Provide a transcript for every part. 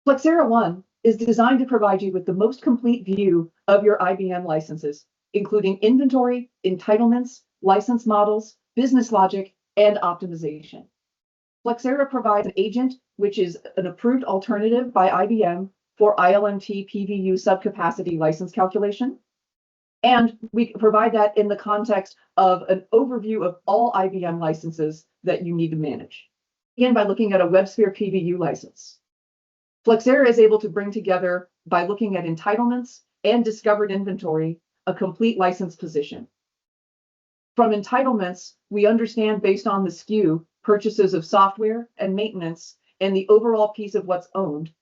Flexera One is designed to provide you with the most complete view of your IBM licenses, including inventory, entitlements, license models, business logic, and optimization. Flexera provides an agent, which is an approved alternative by IBM for ILMT PVU subcapacity license calculation. And we provide that in the context of an overview of all IBM licenses that you need to manage. Begin by looking at a WebSphere PVU license. Flexera is able to bring together, by looking at entitlements and discovered inventory, a complete license position. From entitlements, we understand based on the SKU, purchases of software and maintenance, and the overall piece of what's owned.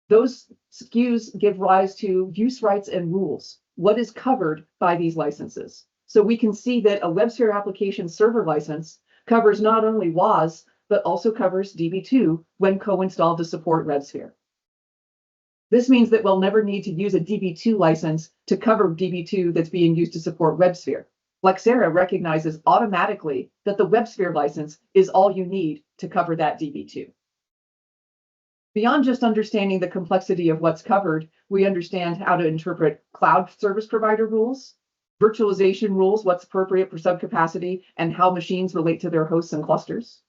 Those SKUs give rise to use rights and rules. What is covered by these licenses? So we can see that a WebSphere application server license covers not only WAS, but also covers DB2 when co-installed to support WebSphere. This means that we'll never need to use a DB2 license to cover DB2 that's being used to support WebSphere. Flexera recognizes automatically that the WebSphere license is all you need to cover that DB2. Beyond just understanding the complexity of what's covered, we understand how to interpret cloud service provider rules, virtualization rules, what's appropriate for subcapacity, and how machines relate to their hosts and clusters.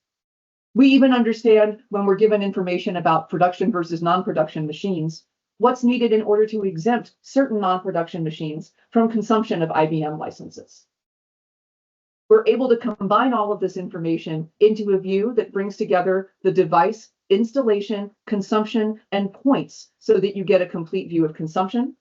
We even understand when we're given information about production versus non-production machines, what's needed in order to exempt certain non-production machines from consumption of IBM licenses. We're able to combine all of this information into a view that brings together the device, installation, consumption, and points so that you get a complete view of consumption.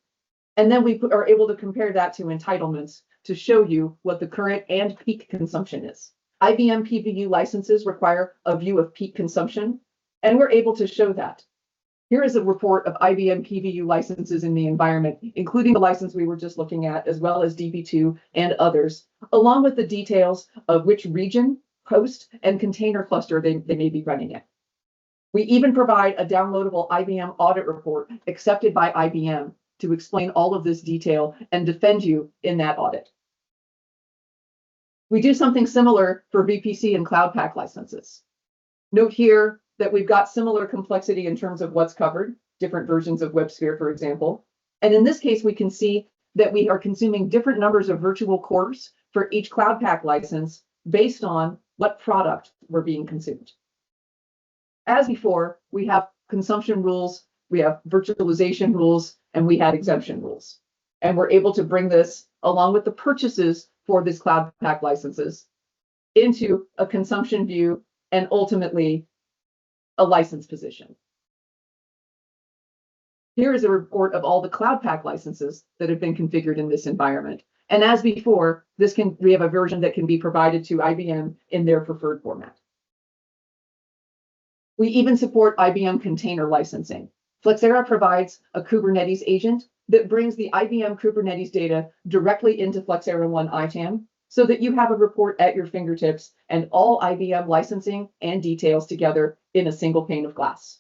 And then we are able to compare that to entitlements to show you what the current and peak consumption is. IBM PVU licenses require a view of peak consumption, and we're able to show that. Here is a report of IBM PVU licenses in the environment, including the license we were just looking at, as well as DB2 and others, along with the details of which region, host, and container cluster they may be running in. We even provide a downloadable IBM audit report accepted by IBM to explain all of this detail and defend you in that audit. We do something similar for VPC and Cloud Pak licenses. Note here that we've got similar complexity in terms of what's covered, different versions of WebSphere, for example. And in this case, we can see that we are consuming different numbers of virtual cores for each Cloud Pak license based on what product were being consumed. As before, we have consumption rules, we have virtualization rules, and we had exemption rules. And we're able to bring this, along with the purchases for this Cloud Pak licenses, into a consumption view and ultimately a license position. Here is a report of all the Cloud Pak licenses that have been configured in this environment. And as before, we have a version that can be provided to IBM in their preferred format. We even support IBM container licensing. Flexera provides a Kubernetes agent that brings the IBM Kubernetes data directly into Flexera One ITAM so that you have a report at your fingertips and all IBM licensing and details together in a single pane of glass.